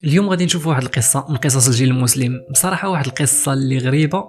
اليوم غادي نشوفوا واحد القصه من قصص الجيل المسلم. بصراحه واحد القصه اللي غريبه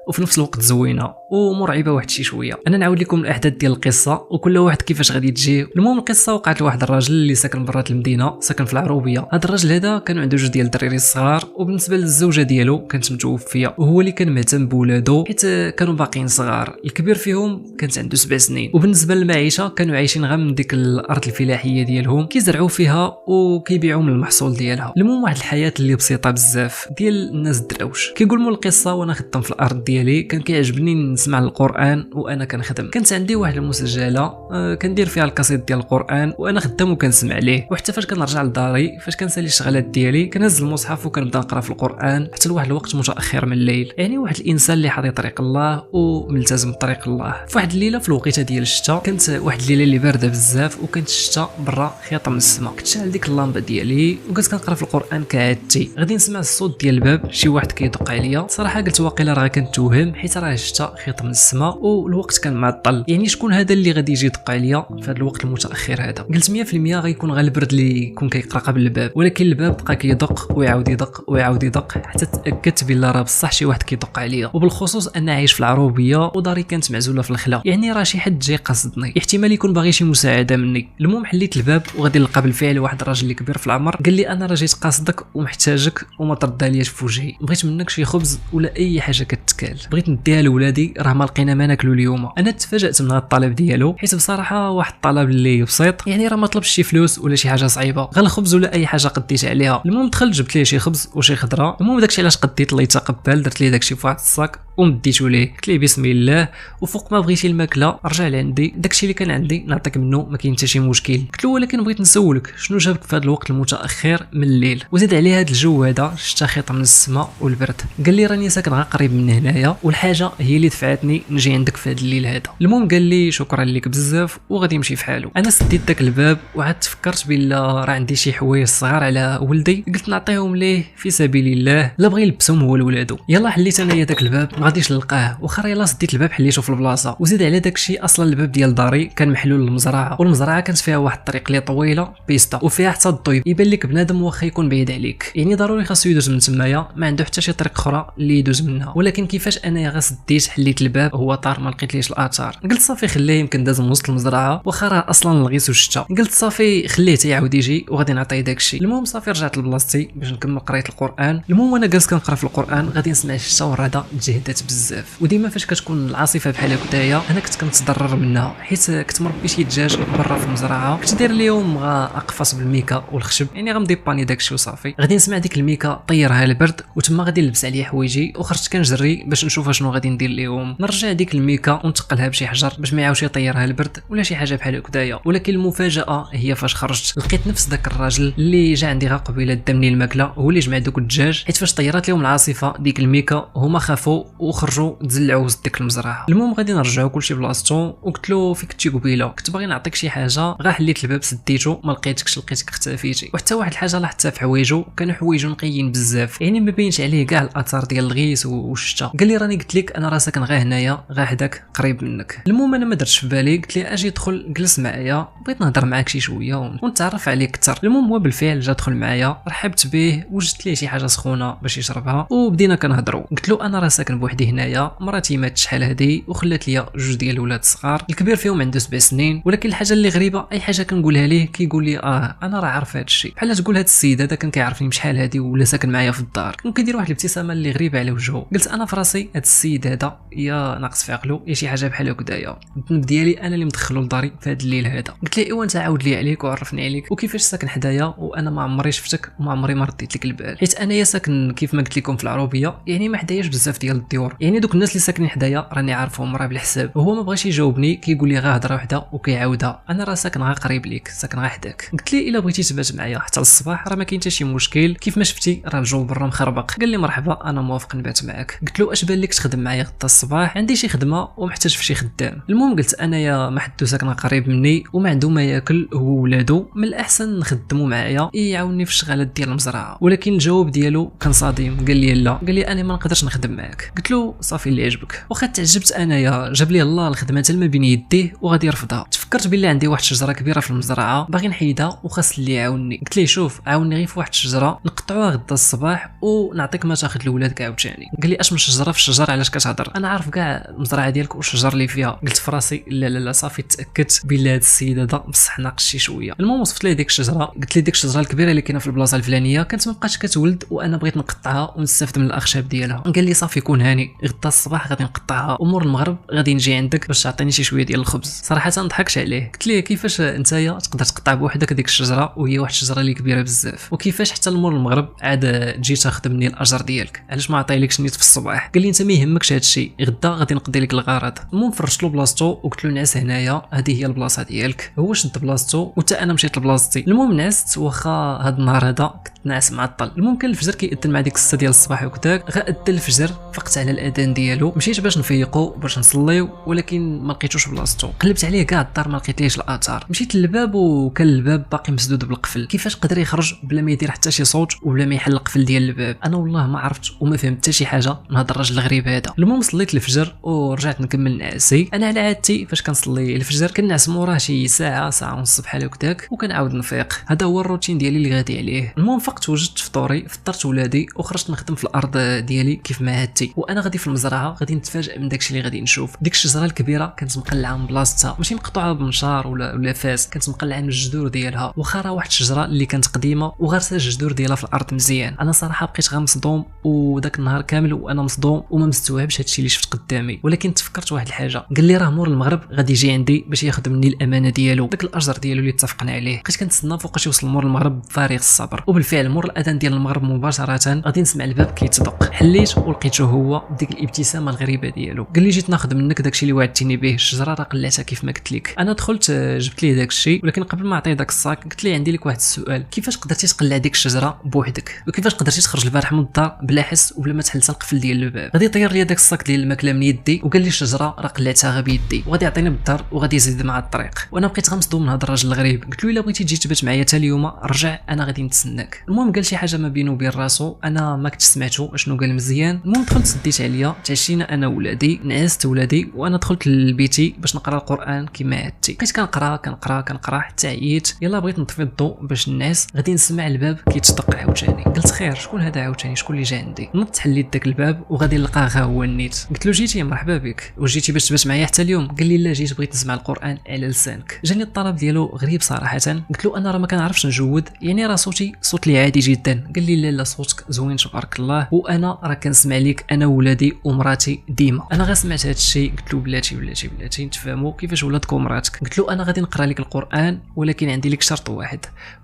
وفي نفس الوقت زوينه ومرعبه واحد شي شويه. انا نعاود لكم الاحداث ديال القصه وكل واحد كيفاش غادي تجي. المهم القصه وقعت لواحد الراجل اللي ساكن برات المدينه، ساكن في العروبيه. هذا الراجل هذا كان عنده جوج ديال الدراري الصغار، وبالنسبه للزوجه ديالو كانت متوفيه وهو اللي كان مهتم بولادو حيت كانوا باقيين صغار. الكبير فيهم كانت عنده 7 سنين. وبالنسبه للمعيشه كانوا عايشين غير من ديك الارض الفلاحيه ديالهم، كيزرعوا فيها وكيبيعوا من المحصول ديالها. المهم واحد الحياه اللي بسيطه بزاف ديال الناس الدراوش. كيقول مول القصه وانا خدام في الارض ديالي كان كيعجبني نسمع القران وانا كنخدم. كانت عندي واحد المسجله كندير فيها القصيد ديال القران وانا خدام وكنسمع ليه. وحتى فاش كنرجع لداري فاش كنسالي الشغلات ديالي كنهز المصحف وكنبدا نقرا في القران حتى لواحد الوقت متاخر من الليل. يعني واحد الانسان اللي حاضي طريق الله وملتزم بطريق الله. في واحد الليله في الوقيته ديال الشتاء كانت واحد الليله اللي بارده بزاف وكانت الشتاء برا خياطه من السماء. كنت شاعل ديك اللامبه ديالي وكنت كنقرا في القران كعادتي. غادي نسمع الصوت ديال الباب، شي واحد كيدق عليا. صراحه قلت واقيلا راه كنتوهم حيت راه الشتاء خياطه من السماء والوقت كان معطل. يعني شكون هذا اللي غادي يجي يدق عليا في هذا الوقت المتاخر هذا؟ قلت 100% غيكون غير البرد اللي يكون كيقرا قبل الباب. ولكن الباب بقى كيدق ويعاود يدق ويعاود يدق حتى تاكدت بلا راه بصح شي واحد كيدق عليا. وبالخصوص انا عايش في العروبيه وداري كانت معزوله في الخلا، يعني راه شي حد جاي قاصدني، احتمال يكون باغي شي مساعده مني. المهم حليت الباب وغادي نلقى بالفعل واحد الراجل اللي كبير في العمر. قال لي انا راه جيت قاصدك ومحتاجك وما تردها ليش في وجهي. بغيت منك شي خبز ولا اي حاجه كتكال، بغيت نديها لولادي راه ما لقينا ما ناكلو اليوم. انا تفاجات من هذا الطلب ديالو حيت بصراحه واحد الطلب اللي بسيط، يعني راه ما طلبش شي فلوس ولا شي حاجه صعيبه، غير الخبز ولا اي حاجه قديت عليها. المهم دخلت جبت ليه شي خبز وشي خضره. المهم داكشي علاش قديت الله يتقبل، درت ليه داكشي في واحد الصاك ومديتو ليه. قلت ليه بسم الله وفوق ما بغيتي الماكله رجع لعندي، داكشي اللي كان عندي نعطيك منه ما كاين حتى شي مشكل. قلت له ولكن بغيت نسولك شنو جابك في هذا الوقت المتاخر من الليل وزيد عليه هذا الجو هذا الشتا خيط من السماء والبرد؟ قال لي راني ساكن غير قريب من هنايا والحاجه هي اللي دفعتني نجي عندك في هذا الليل هذا. المهم قال لي شكرا لك بزاف وغادي يمشي في حاله. انا سديت داك الباب وعاد تفكرت بلا راه عندي شي حوايج صغار على ولدي، قلت نعطيهم ليه في سبيل الله لا بغي يلبسهم هو لولادو. يلا حليت انايا داك الباب ما غاديش نلقاه، واخا يلا سديت الباب حليته في البلاصه. وزيد على داكشي اصلا الباب ديال داري كان محلول للمزرعه، والمزرعه كانت فيها واحد الطريق اللي طويله بيستا وفيها حتى الضوي. يبان لك بنادم واخا يكون بعيد عليك يعني ضروري خاصو يدوز من تمايا، ما عنده حتى شي طريق اخرى اللي يدوز منها. ولكن كيفاش انايا غا سديت حليت الباب هو طار ما لقيت ليش الاثار. قلت صافي خليه يمكن داز من وسط المزرعه واخا راه اصلا لغيتو الشتا. قلت صافي خليه يعاود يجي وغادي نعطيه داكشي. المهم صافي رجعت لبلاصتي باش نكمل قرايه القران. المهم وانا جالس كنقرا في القران غادي نسمع الشتا والرعده تجهدات بزاف. وديما فاش كتكون العاصفه بحال هكايا انا كنت كنتضرر منها حيت كنت مربي شي دجاج برا في المزرعه، كنت داير ليهم اقفص بالميكا والخشب، يعني غنديباني داكشي وصافي. غادي نسمع ديك الميكا طيرها البرد وتما غادي نلبس عليه حوايجي وخرجت كنجري باش نشوف شنو غادي ندير ليهم. نرجع ديك الميكا ونتقلها بشي حجر باش ما يعاودش يطيرها البرد ولا شي حاجه بحال هكايا. ولكن المفاجاه هي فاش خرجت لقيت نفس داك الراجل اللي جا عندي غا قبيله دامني الماكله هو اللي جمع دوك الدجاج، حيت فاش طيرات لهم العاصفه ديك الميكا هما خافوا وخرجوا تزلعوا وسط ديك المزرعه. المهم غادي نرجعوا كلشي بلاصتو وقلت له فيك كنتي قبيله كنت باغي نعطيك شي حاجه غا حليت الباب سديتو ما لقيتكش لقيتك اختفيتي. وحتى واحد الحاجه لاحظتها في حوايجو كانوا حوايجو نقيين بزاف، يعني ما بينش عليه كاع الاثار ديال الغيس والشتا. قال لي راني قلت لك انا راه ساكن غا هنايا غا حداك قريب منك. المهم انا ما درتش في بالي، قلت لي اجي دخل جلس معايا بغيت نهضر معاك شي شويه ونتعرف عليك اكثر. المهم هو بالفعل جا دخل معايا، رحبت به وجدت ليه شي حاجه سخونه باش يشربها وبدينا كنهضروا. قلت له انا راه ساكن بوحدي هنايا، مراتي ماتت شحال هادي وخلات ليا جوج ديال الولاد صغار، الكبير فيهم عنده 7 سنين. ولكن الحاجه اللي غريبه اي حاجه كنقولها ليه كيقول لي انا راه عارف هذا الشيء، بحال تقول هذا السيد هذا كان كيعرفني بشحال هادي ولا ساكن معايا في الدار. كان كيدير واحد الابتسامه اللي غريبه على وجهه. قلت انا في راسي هذا السيد هذا يا ناقص في عقله يا شي حاجه بحال هكذايا، الذنب ديالي انا اللي مدخلو لداري في هذا الليل هذا. قلت لي ايوا انت عاود لي عليك وعرفني عليك وكيفاش ساكن حدايا وانا ما عمري شفتك وما عمري ما رديت لك البال، حيت انايا ساكن كيف ما قلت لكم في العروبيه، يعني ما حداياش بزاف ديال الديور، يعني دوك الناس اللي ساكنين حدايا راني عارفهم راه بالحساب. هو ما بغاش يجاوبني كيقول لي غا هضره وحده وكيعاودها انا راه ساكن غا قريب ليك ساكن غا حداك. قلت لي الا بغيتي تبات معايا حتى الصباح راه ما كاين حتى شي مشكل، كيف ما شفتي راه الجو برا مخربق. قال لي مرحبا انا موافق نبات معاك. قلت له اش بان لك تخدم معايا غدا الصباح؟ عندي شي خدمه ومحتاج في شي خدام. المهم قلت انايا ما حدو ساكن قريب مني وما عنده ما ياكل هو ولادو، من الاحسن نخدمو معايا يعاونني في الشغالات ديال المزرعه. ولكن الجواب ديالو كان صادم، قال لي لا، قال لي انا ما نقدرش نخدم معاك. قلت قلت له صافي اللي عجبك. واخا تعجبت انايا جاب لي الله الخدمه حتى ما بين يديه وغادي يرفضها. تفكرت بالله عندي واحد الشجره كبيره في المزرعه باغي نحيدها وخاص اللي يعاونني. قلت ليه شوف عاوني غير في واحد الشجره نقطعوها غدا الصباح ونعطيك ما تاخذ الاولاد عاوتاني. قال لي اش من شجره في الشجر علاش كتهضر انا عارف كاع المزرعه ديالك والشجر اللي فيها. قلت في راسي لا صافي تاكدت بالله هذا السيد هذا بصح ناقص شي شويه. المهم وصفت ليه ديك الشجره قلت لي ديك الشجره الكبيره اللي كاينه في البلاصه الفلانيه كانت ما بقاتش كتولد وانا بغيت نقطعها ونستافد من الاخشاب ديالها. قال لي صافي كون هاني غدا الصباح غادي نقطعها ومور المغرب غادي نجي عندك باش تعطيني شي شويه ديال الخبز. صراحه ضحكت عليه قلت ليه كيفاش نتايا تقدر تقطع بوحدك ديك الشجره وهي واحد الشجره اللي كبيره بزاف وكيفاش حتى لمور المغرب عاد تجي تاخذ مني الاجر ديالك علاش ما عطيلكش نيت في الصباح. قال لي انت ما يهمكش هذا الشيء غدا غادي نقضي لك الغرض. المهم فرشت له بلاصتو وقلت له نعس هنايا هذه هي البلاصه ديالك. هو شد بلاصتو وتا انا مشيت لبلاصتي. المهم نعست واخا هذا النهار هذا كنت ناعس معطل. المهم كان الفجر كيأذن مع ديك 6 ديال الصباح وكذاك غا أذن الفجر فقت على الاذان ديالو مشيت باش نفيقو باش نصليو ولكن ما لقيتوش بلاصتو. قلبت عليه كاع الدار ما لقيتليش الاثار. مشيت للباب وكان الباب باقي مسدود بالقفل. كيفاش قدر يخرج بلا ما يدير حتى شي صوت وبلا ما يحل القفل ديال الباب؟ انا والله ما عرفت وما فهمت حتى شي حاجه من هذا الراجل الغريب هذا. المهم صليت الفجر ورجعت نكمل نعاسي. انا على عادتي فاش كنصلي الفجر كنعس موراه شي ساعه ونص بحال هكاك وكنعاود نفيق. هذا هو الروتين ديالي اللي غادي عليه. المهم فقت وجدت فطوري فطرت ولادي وخرجت نخدم في الارض ديالي كيف ما عادتي. وانا غادي في المزرعه غادي نتفاجئ من داكشي اللي غادي نشوف. ديك الشجره الكبيره كانت مقلعه من بلاصتها ماشي مقطوعه بمنشار ولا فاس كانت مقلعه من الجذور ديالها. واخا راه واحد الشجره اللي كانت قديمه وغارسه الجذور ديالها في الارض مزيان. انا صراحه بقيت غير مصدوم وداك النهار كامل وانا مصدوم وما مستوعبش هادشي اللي شفت قدامي. ولكن تفكرت واحد الحاجه قال لي راه مور المغرب غادي يجي عندي باش ياخذ مني الامانه ديالو داك الاجر ديالو اللي اتفقنا عليه. بقيت كنتسنى فوقاش يوصل مور المغرب بفارغ الصبر. وبالفعل مور الاذان ديال المغرب مباشره غادي نسمع الباب كيتطبق. حليت ولقيته هو بديك الابتسامه الغريبه ديالو. قال لي جيت ناخذ منك داكشي اللي وعدتيني به الشجره راه قلعتها كيف ما قلت لك. انا دخلت جبت ليه داكشي ولكن قبل ما نعطيه داك الصاك قلت ليه عندي لك واحد السؤال. كيفاش قدرتي تقلع ديك الشجره بوحدك وكيفاش قدرتي تخرج البارح من الدار بلا حس وبلا ما تحل القفل ديال الباب؟ غادي يطير لي داك الصاك ديال الماكله من يدي وقال لي الشجره راه قلعتها غير بيدي وغادي يعطيني بالدار وغادي يزيد مع الطريق. وانا بقيت غمصدوم من هذا الراجل الغريب. قلت له الا بغيتي تجي تبات معايا حتى اليوم رجع انا غادي نتسناك. المهم قال شي حاجه ما بينه وبين راسو انا ما كنتش سمعته شنو قال مزيان. المهم دخلت سديت عليا تعشينا انا ولادي نعست ولادي وانا دخلت لبيتي باش نقرا القران كما عادتي. بقيت كنقرا حتى عييت. يلا بغيت نطفي الضوء باش نعس غادي نسمع الباب كيتشطق عاوتاني. قلت خير شكون هذا عاوتاني شكون اللي جا عندي؟ نط حليت داك الباب وغادي نلقاه غا هو النيت. قلت له جيتي مرحبا بك وجيتي باش تبات معايا حتى اليوم؟ قال لي لا جيت بغيت نسمع القران على لسانك. جاني الطلب ديالو غريب صراحه. قلت له انا راه ما كنعرفش نجود يعني راه صوتي صوت لي عادي جدا. قال لي لا صوتك زوين تبارك الله وانا راه كنسمع ليك انا ولادي ومراتي ديما. انا غير سمعت هذا الشيء. قلت له بلاتي نتفاهموا كيفاش ولادك ومراتك. قلت له انا غادي نقرا لك القران ولكن عندي لك شرط واحد.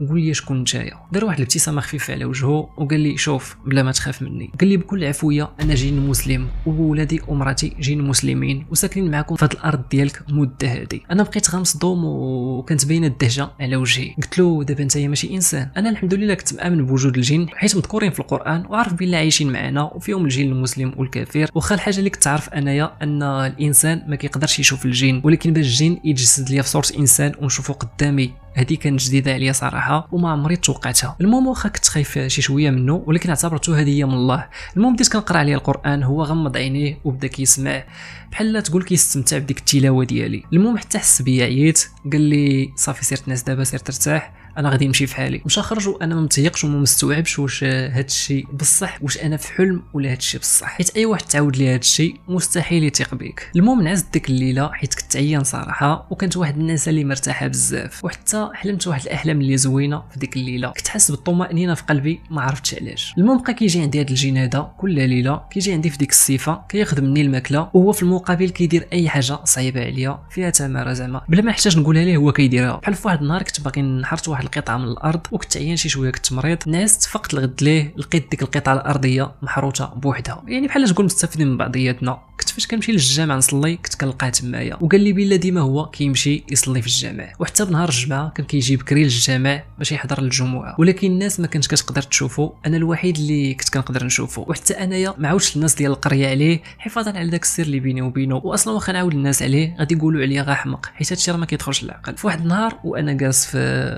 قول لي شكون نتايا؟ دار واحد الابتسامه خفيفه على وجهه وقال لي شوف بلا ما تخاف مني. قال لي بكل عفويه انا جاي مسلم وولادي ومراتي جايين مسلمين وساكنين معكم في هذه الارض ديالك مده هادي. انا بقيت غمصدوم وكانت باينه الدهشه على وجهي. قلت له دابا نتايا ماشي انسان؟ انا الحمد لله كنت مامن بوجود الجن حيت مذكورين في القران وعارف بالله عايشين معنا وفيهم الجن المسلم والكافر. واخا الحاجه اللي كنت عارف انايا ان الانسان ما كيقدرش يشوف الجن ولكن باش الجن يتجسد ليا في صوره انسان ونشوفه قدامي هذه كانت جديده عليا صراحه وما عمري توقعتها. المهم واخا كنت خايف شي شويه منه ولكن اعتبرته هديه من الله. المهم بديت كنقرا عليه القران هو غمض عينيه وبدا كيسمع بحال لا تقول كيستمتع بديك التلاوه ديالي. المهم حتى حس بيا عييت قال لي صافي سير تنعس دابا سير ترتاح انا غادي نمشي في حالي. مشى خرج وانا ما متيقش وما مستوعبش واش هاد الشيء بصح واش انا في حلم ولا هاد الشيء بصح حيت اي واحد تعاود لي هاد الشيء مستحيل يثيق بيك. المهم نعست ديك الليله حيت كنت عيان صراحه وكانت واحد الناس اللي مرتاحه بزاف وحتى حلمت واحد الاحلام اللي زوينه في ديك الليله. كنت حاسس بالطمانينه في قلبي ما عرفتش علاش. المهم بقى كيجي عندي هاد الجين هذا كل ليله كيجي عندي في ديك الصفه كياخذ مني الماكله وهو في المقابل كيدير اي حاجه صعيبه عليا فيها تماره زعما بلا ما احتاج نقولها ليه هو كيديرها. بحال في واحد النهار كنت باغي نحرت واحد القطعه من الارض وكنت عيان شي شويه كنت مريض نعست فقت الغد ليه لقيت ديك القطعه الارضيه محروته بوحدها يعني بحال تقول مستفيدين من بعضياتنا. كنت حتى فاش كنمشي للجامع نصلي كنت كنلقاه تمايا، وقال لي بلا ديما هو كيمشي يصلي في الجامع، وحتى بنهار الجمعه كان كيجي بكري للجامع باش يحضر الجمعه، ولكن الناس ما كانتش كتقدر تشوفو، انا الوحيد اللي كنت كنقدر نشوفو. وحتى انايا ما عاودش الناس ديال القريه عليه حفاظا على داك السر اللي بيني وبينه، واصلا واخا نعاود الناس عليه غادي يقولوا عليا غا حمق، حيت هادشي راه ما كيدخلش للعقل. في واحد النهار وانا جالس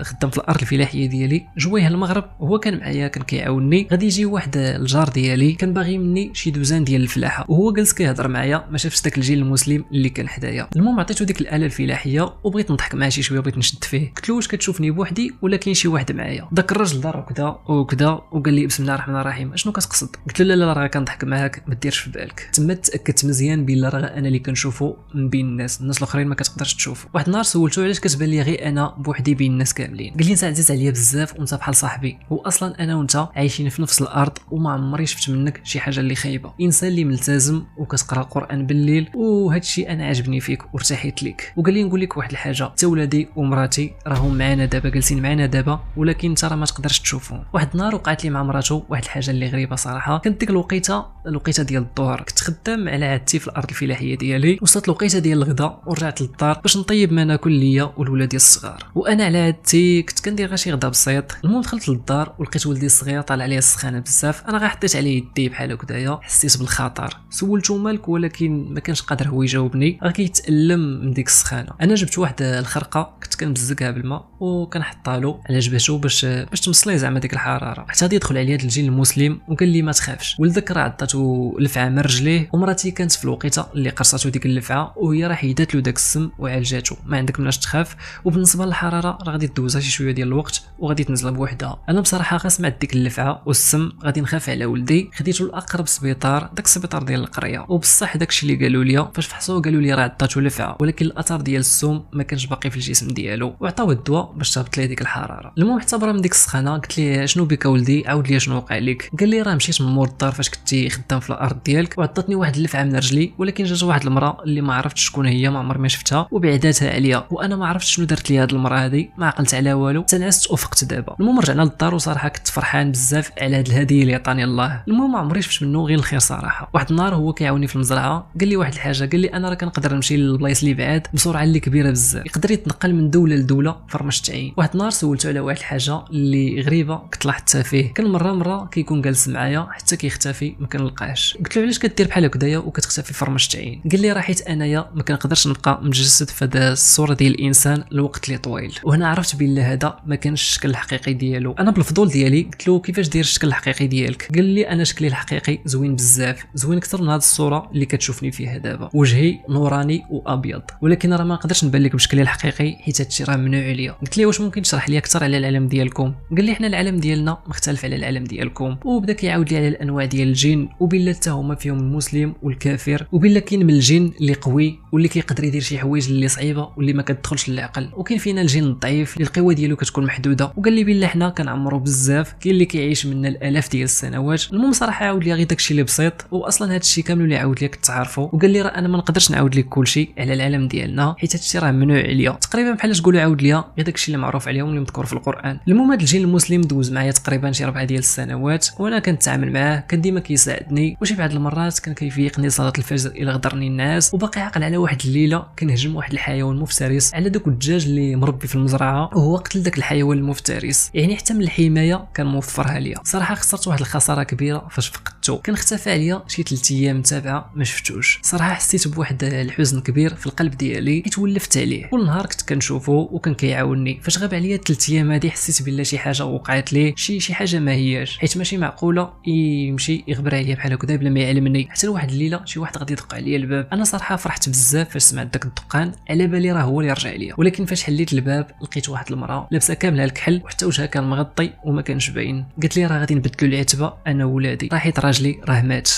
خدام في الارض الفلاحيه ديالي جويه المغرب، وهو كان معايا كان كيعاونني، غادي يجي واحد الجار ديالي كان باغي مني شي دوزان ديال الفلاحه، وهو جالس كيهضر معايا ما شافش داك الجيل المسلم اللي كان حدايا. المهم عطيتو ديك الاله الفلاحيه وبغيت نضحك معاه شي شويه، بغيت نشد فيه، قلت له واش كتشوفني بوحدي ولا كاين شي واحد معايا؟ داك الراجل دار وكذا وكذا وقال لي بسم الله الرحمن الرحيم اشنو كتقصد؟ قلت له لا راه كنضحك معاك ما ديرش في بالك. تما تاكدت مزيان بلا راه انا اللي كنشوفو من بين الناس الاخرين ما كتقدرش تشوفو. واحد النهار سولتو علاش كتبان لي غير انا بوحدي بين الناس كاملين، قال لي انت عزيز عليا بزاف وانت بحال صاحبي، واصلا انا وانت عايشين في نفس الارض وما عمري شفت منك شي حاجه اللي خايبه، انسان اللي ملتزم وكتقرا القران بالليل، وهذا الشيء انا عجبني فيك وارتحيت لك. وقال لي نقول لك واحد الحاجه، حتى ولادي ومراتي راهم معنا دابا جالسين معنا دابا، ولكن انت راه ما تقدرش تشوفهم. واحد النهار وقعت لي مع مراتو واحد الحاجه اللي غريبه صراحه، كانت ديك الوقيته ديال الظهر، كنت خدام على عادتي في الارض الفلاحيه ديالي، وصلت الوقيته ديال الغداء ورجعت للدار باش نطيب ما ناكل ليا والولاد الصغار، وانا على عادتي كنت كندير غير شي غدا بسيط. المهم دخلت للدار ولقيت ولدي الصغير طالع عليه السخانه بزاف، انا غير حطيت عليه يدي بحال هكذايا، حسيت بالخطر، سولته مالك ولكن ما كانش قادر هو يجاوبني، راه كيتالم من ديك السخانه. انا جبت واحد الخرقه كنت كنبزقها بالماء وكنحطها له على جبهته باش تمصليه زعما ديك الحراره، حتى غادي يدخل عليا هذا الجيل المسلم وقال لي ما تخافش. ولدك راه عطاتو لفعه من رجليه، ومراتي كانت في الوقيته اللي قرصاتو ديك اللفعه وهي راه حيدات له داك السم وعالجاتو، ما عندك مناش تخاف، وبالنسبه للحراره راه غادي دوزها شي شويه ديال الوقت وغادي تنزل بوحدها. انا بصراحه غير سمعت ديك اللفعه والسم غادي نخاف على ولدي، خديته لاقرب سبيطار، داك السبيطار ديال القريه، وبصح داكشي اللي قالوا لي فاش فحصوه قالوا لي راه عطاتو لفعه، ولكن الاثر ديال السم ما كانش باقي في الجسم ديالو، وعطاوه الدواء باش تهبط ليه ديك الحراره. المهم حتى برا من ديك السخانه قلت ليه شنو بك ولدي، عاود لي شنو وقع لك. قال لي راه مشيت من مور الدار فاش كنتي خدام في الارض ديالك وعطاتني واحد اللفعه من رجلي، ولكن جات واحد المراه اللي ما عرفتش شكون هي، ما عمري ما شفتها، وبعداتها عليا، وانا ما عرفتش شنو دارت لي هاد المراه هذه، ما عقلت على والو، تنعست وفقت دابا. المهم رجعنا للدار وصراحه كنت فرحان بزاف على هاد الهديه اللي عطاني الله. المهم ما عمري شفت منه غير الخير صراحه. واحد النهار هو كيعاوني في المزرعه قال لي واحد الحاجه، قال لي انا راه كنقدر نمشي للبلايص اللي بعاد بسرعه اللي كبيره بزاف، يقدر يتنقل من دوله لدوله فرمشت عين. واحد النهار سولته على واحد الحاجه اللي غريبه كنت لاحظتها فيه، كان مره كيكون جالس معايا حتى كيختفي ما كنلقاهش. قلت له علاش كدير بحال هكذايا وكتختفي فرمشت عين؟ قال لي راه حيت انايا ما كنقدرش نبقى متجسد في هذا الصوره ديال الانسان لوقت اللي طويل، وهنا عرفت بلا هذا ما كانش الشكل الحقيقي ديالو. انا بالفضول ديالي قلت له كيفاش داير الشكل الحقيقي ديالك؟ قال لي انا شكلي الحقيقي زوين بزاف، زوين اكثر من هذه الصوره اللي كتشوفني فيها دابا، وجهي نوراني وابيض، ولكن راه ما نقدرش نبان لك بشكلي الحقيقي حيت هادشي راه ممنوع عليا. قلت له واش ممكن تشرح لي اكثر على العالم ديالكم؟ قال لي حنا العالم ديالنا مختلف على العالم ديالكم، وبدا كيعاود لي على الانواع ديال الجن، وبلا حتى هما فيهم المسلم والكافر، وبلا كاين من الجن اللي قوي واللي كيقدر يدير شي حوايج اللي صعيبه واللي ما كتدخلش للعقل، وكاين فينا الجن الضعيف اللي القوه ديالو كتكون محدوده. وقال لي بلا حنا كنعمروا بزاف، كاين اللي كيعيش منا الالاف ديال السنوات. المهم صراحه عاود لي غير داكشي اللي بسيط، واصلا هادشي كامل اللي عاود لي كنت عارفه، وقال لي راه انا ما نقدرش نعاود لك كلشي على العالم ديالنا حيت هادشي راه ممنوع عليا، تقريبا بحال تقولوا عاود لي غير داكشي اللي معروف عليهم اللي مذكور في القران. المهم هاد الجن المسلم دوز معايا تقريبا شي 4 ديال السنوات، وانا كنتعامل معاه، كان ديما كيساعدني، وشي بعض المرات كان كيفيقني صلاه الفجر الى غدرني الناس. وباقي عاقل على واحد الليله كنهجم واحد الحيوان مفترس على داك الدجاج اللي مربي في المزرعه، وهو قتل داك الحيوان المفترس، يعني حتى من الحمايه كان موفرها ليا. صراحه خسرت واحد الخساره كبيره فاش فقدته، كان اختفى عليا شي 3 ايام متابعه ما شفتوش. صراحه حسيت بواحد الحزن كبير في القلب ديالي حيت ولفت عليه، كل نهار كنت كنشوفه وكان كيعاونني. فاش غاب عليا 3 ايام هذه حسيت بلا شي حاجه وقعت ليه، شي حاجه ما هياش، حيت ماشي معقوله يمشي يغبر عليا بحال هكذا بلا ما يعلمني. حتى لواحد الليله شي واحد غادي يدق عليا الباب، انا صراحه فرحت بزاف فاش سمعت داك الدقان، على بالي راه هو اللي رجع ليا، ولكن فاش حليت الباب لقيت واحد المراه لابسه كامله الكحل وحتى وجهها كان مغطي وما كانش باين. قالت لي راه غادي نبدلوا العتبه انا وولادي، راه حيت راجلي راه مات.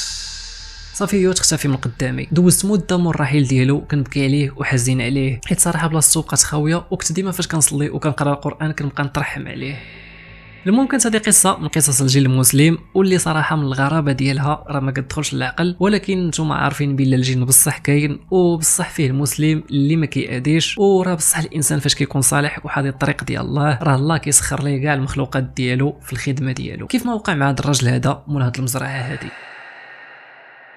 صافي هي تختفي من قدامي. دوزت مده من الرحيل ديالو كنبكي عليه وحزين عليه، حيت صراحه بلاصتو بقات خاويه، وكنت ديما فاش كنصلي وكنقرا القران كنبقى نترحم عليه. المهم كانت هذه قصه من قصص الجيل المسلم، واللي صراحه من الغرابه ديالها راه ما كتدخلش للعقل، ولكن نتوما عارفين بلا الجن بصح كاين، وبصح فيه المسلم اللي ما كيأذيش، وراه بصح الانسان فاش كيكون صالح وحاضي الطريق ديال الله راه الله كيسخر ليه كاع المخلوقات ديالو في الخدمه ديالو، كيف ما وقع مع هذا الراجل هذا مول هذه المزرعه هذه.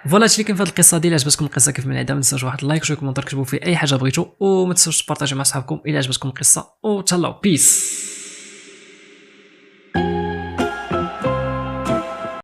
فوالا هادشي اللي كاين في هاد القصه ديالي. عجبتكم القصه كيف من العاده ما تنساوش واحد اللايك وشويه كومونتير، كتبوا فيه اي حاجه بغيتو، وما تنساوش تبارطاجيو مع صحابكم الا عجبتكم القصه، وتهلاو بيس.